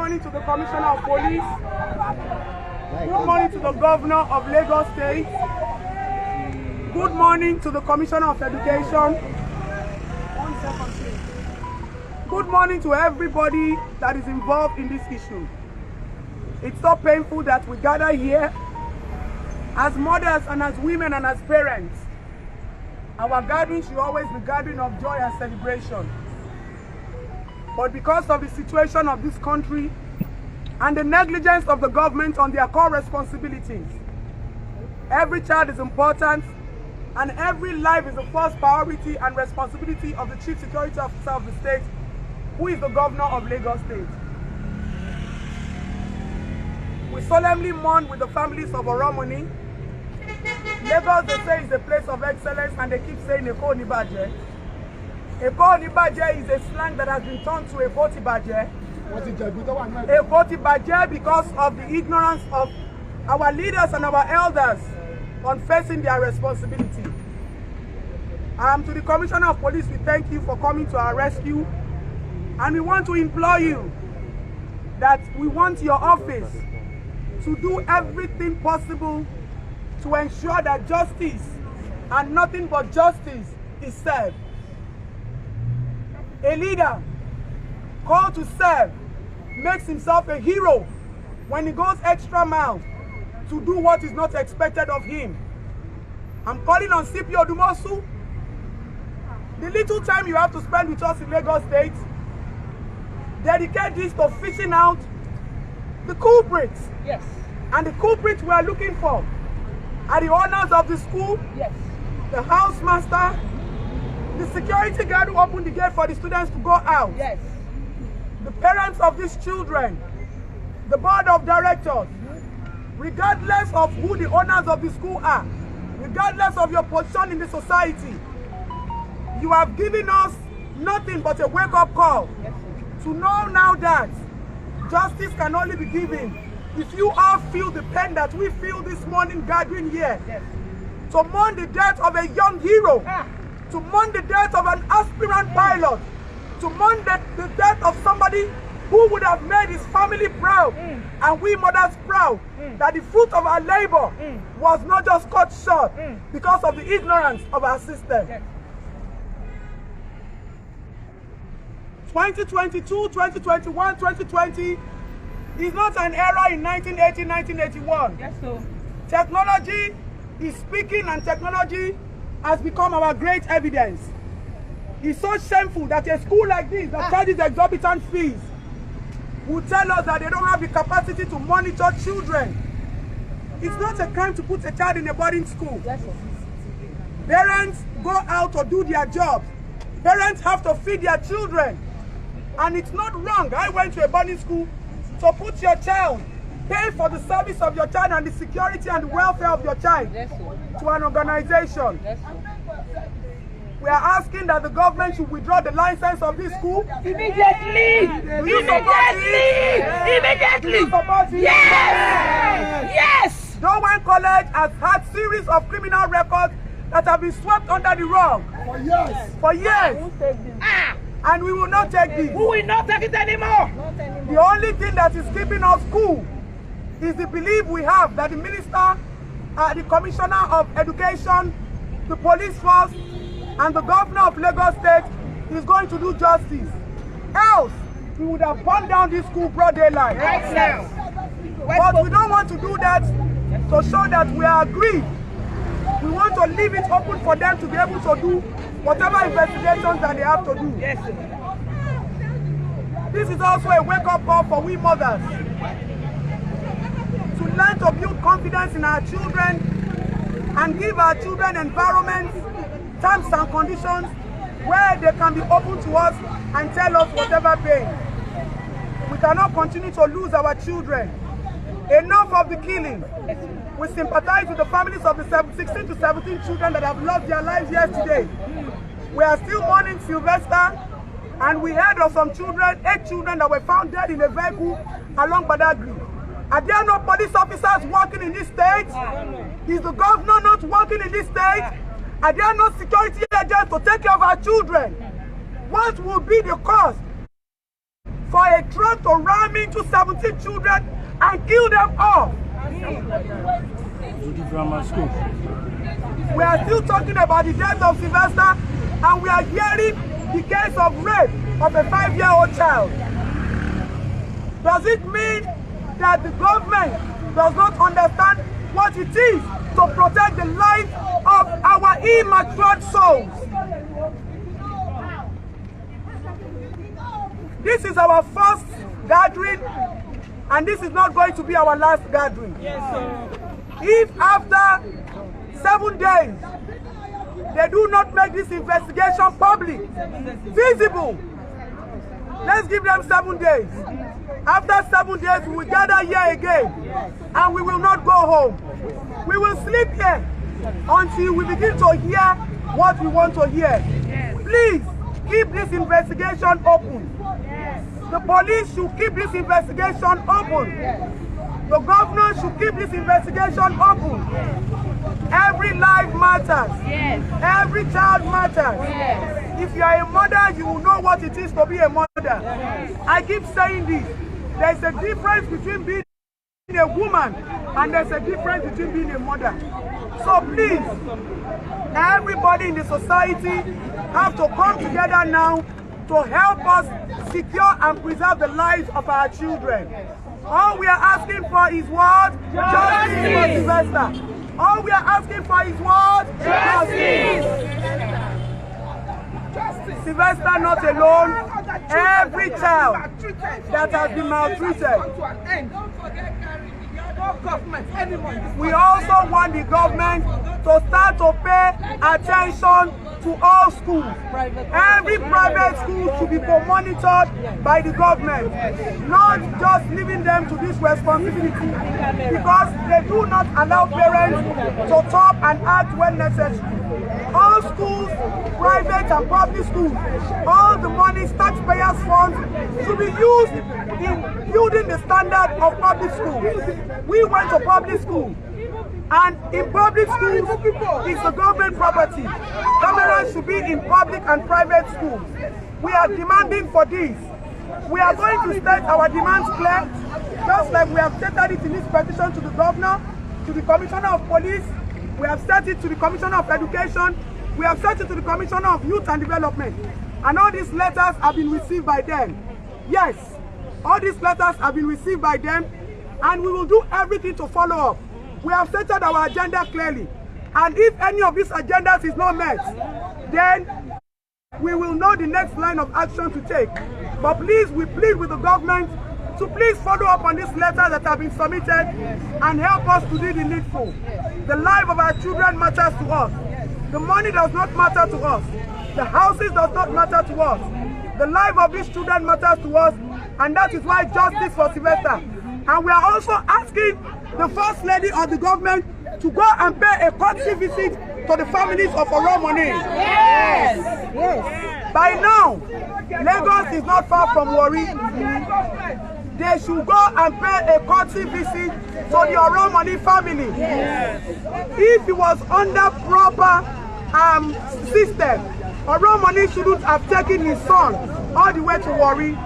morning to the Commissioner of Police. Good morning to the Governor of Lagos State. Good morning to the Commissioner of Education. Good morning to everybody that is involved in this issue. It's so painful that we gather here as mothers and as women and as parents. Our gathering should always be a gathering of joy and celebration. But because of the situation of this country and the negligence of the government on their core responsibilities, every child is important and every life is the first priority and responsibility of the Chief Security Officer of the state, who is the Governor of Lagos State. We solemnly mourn with the families of Oromoni. Lagos, they say, is a place of excellence, and they keep saying Eko Nibaje. Eko Nibaje is a slang that has been turned to Eko Tibaje. Eko Tibaje because of the ignorance of our leaders and our elders on facing their responsibility. To the Commissioner of Police, we thank you for coming to our rescue, and we want to implore you that we want your office to do everything possible to ensure that justice and nothing but justice is served. A leader called to serve makes himself a hero when he goes extra mile to do what is not expected of him. I'm calling on CP Odumosu. The little time you have to spend with us in Lagos State, dedicate this to fishing out the culprits. Yes. And the culprits we are looking for are the owners of the school, yes, the housemaster, the security guard who opened the gate for the students to go out, yes, the parents of these children, the board of directors, regardless of who the owners of the school are, regardless of your position in the society. You have given us nothing but a wake-up call, yes, to know now that justice can only be given if you all feel the pain that we feel this morning gathering here. yes. To mourn the death of a young hero, to mourn the death of an aspirant pilot, to mourn the death of somebody who would have made his family proud, and we mothers proud, that the fruit of our labor was not just cut short because of the ignorance of our system. Yes. 2022, 2021, 2020 is not an era in 1980, 1981. Yes, so. Technology is speaking, and technology has become our great evidence. It's so shameful that a school like this that charges exorbitant fees will tell us that they don't have the capacity to monitor children. It's not a crime to put a child in a boarding school. Yes, sir. Parents go out to do their jobs. Parents have to feed their children. And it's not wrong. I went to a boarding school to put your child, pay for the service of your child and the security and the welfare of your child, Yes, sir. to an organization. Yes, sir. We are asking that the government should withdraw the license of this school. Immediately! Do you support it? Immediately! Do you support it? Yes! Yes! Dowen College has had series of criminal records that have been swept under the rug For years. for years. And we will not take this. We will not take it anymore! The only thing that is keeping us cool is the belief we have that the minister, the commissioner of education, the police force, and the governor of Lagos State is going to do justice. Else, we would have burned down this school broad daylight. Right now. But we don't want to do that to show that we are aggrieved. We want to leave it open for them to be able to do whatever investigations that they have to do. Yes, sir. This is also a wake-up call for we mothers to learn to build confidence in our children and give our children environments, terms and conditions where they can be open to us and tell us whatever pain. We cannot continue to lose our children. Enough of the killing. We sympathize with the families of the 16 to 17 children that have lost their lives yesterday. We are still mourning Sylvester, and we heard of some children, 8 children that were found dead in a vehicle along Badagry. Are there no police officers working in this state? Is the governor not working in this state? Are there no security agents to take care of our children? What will be the cost for a truck to ram into 17 children and kill them all. Grammar school. We are still talking about the death of Sylvester, and we are hearing the case of rape of a 5-year-old child. Does it mean that the government does not understand what it is to protect the life of our immature souls? This is our first gathering, and this is not going to be our last gathering. Yes, sir. If after 7 days they do not make this investigation public, visible, let's give them 7 days. After 7 days, we will gather here again, and we will not go home. We will sleep here until we begin to hear what we want to hear. Please keep this investigation open. The police should keep this investigation open. The governor should keep this investigation open. Every life matters. Every child matters. If you are a mother, you will know what it is to be a mother. I keep saying this. There is a difference between being a woman and there's a difference between being a mother. So please, everybody in the society have to come together now to help us secure and preserve the lives of our children. All we are asking for is what? Justice for Sylvester. All we are asking for is what? Justice. Sylvester not alone. Every child that has been maltreated. We also want the government to start to pay attention to all schools. Every private school should be monitored by the government, not just leaving them to this responsibility, because they do not allow parents to talk and act when necessary. All schools, private and public schools, all the money, taxpayers' funds, should be used in building the standard of public schools. We went to public school, and in public schools, it's the government property. Cameras should be in public and private schools. We are demanding for this. We are going to state our demands clear, just like we have stated it in this petition to the governor, to the commissioner of police. We have sent it to the Commissioner of Education. We have sent it to the Commissioner of Youth and Development. And all these letters have been received by them. Yes, all these letters have been received by them, and we will do everything to follow up. We have stated our agenda clearly. And if any of these agendas is not met, then we will know the next line of action to take. But please, we plead with the government to please follow up on these letters that have been submitted and help us to do the needful. The life of our children matters to us. The money does not matter to us. The houses does not matter to us. The life of these children matters to us, and that is why justice for Sylvester. And we are also asking the First Lady of the government to go and pay a courtesy visit to the families of Oromoni. Yes! Yes. By now, Lagos is not far from Warri. They should go and pay a courtesy visit to the Oromoni family. Yes. If it was under proper system, Oromoni shouldn't have taken his son all the way to Warri.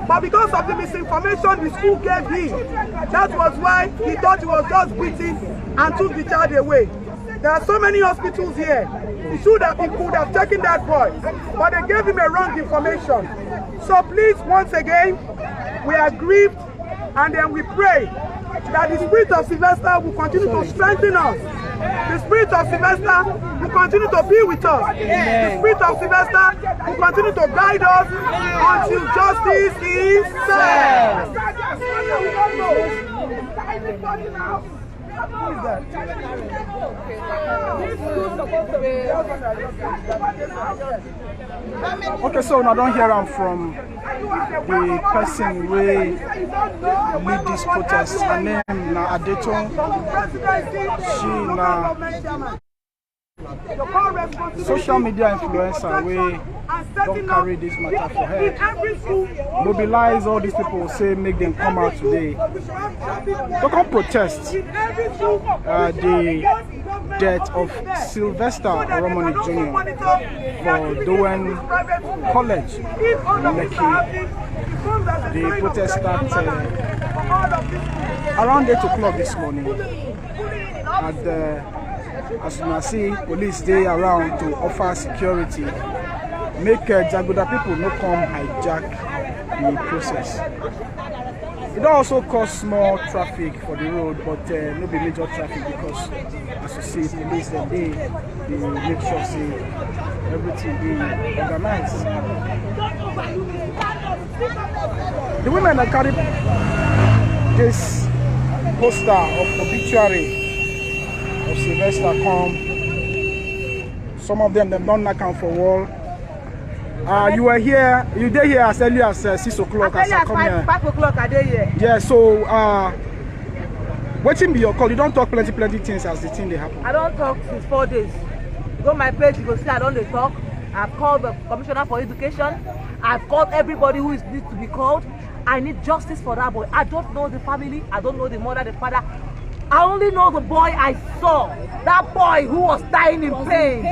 But because of the misinformation the school gave him, that was why he thought he was just beaten and took the child away. There are so many hospitals here. He could have taken that boy, but they gave him a wrong information. So please, once again, we are grieved, and then we pray that the spirit of Sylvester will continue to strengthen us. The spirit of Sylvester will continue to be with us. The spirit of Sylvester will continue to guide us until justice is served. Okay, so now don't hear from the person who lead this protest. Her name na Adeton. She na social media influencer we don't carry this matter for her. Mobilize all these people, say make them come out today to come protest the death of Sylvester Oromoni Jr. for Dowen College in Lekki. The protest started around 8 o'clock this morning. And as you can see, police dey around to offer security. Make Jagoda people no come hijack the process. It also cause small traffic for the road, but no be major traffic because, as you see, police they make sure say everything be organized. The women that carry this poster of obituary of Sylvester come. Some of them don't knock on for wall. You were here, you did here as early as 6 o'clock. As early as 5 o'clock I did here. Yeah, so waiting be your call. You don't talk plenty things as the thing they happen. I don't talk since 4 days. You go my page, you go see I don't talk. I've called the Commissioner for Education. I've called everybody who needs to be called. I need justice for that boy. I don't know the family. I don't know the mother, the father. I only know the boy I saw. That boy who was dying in pain.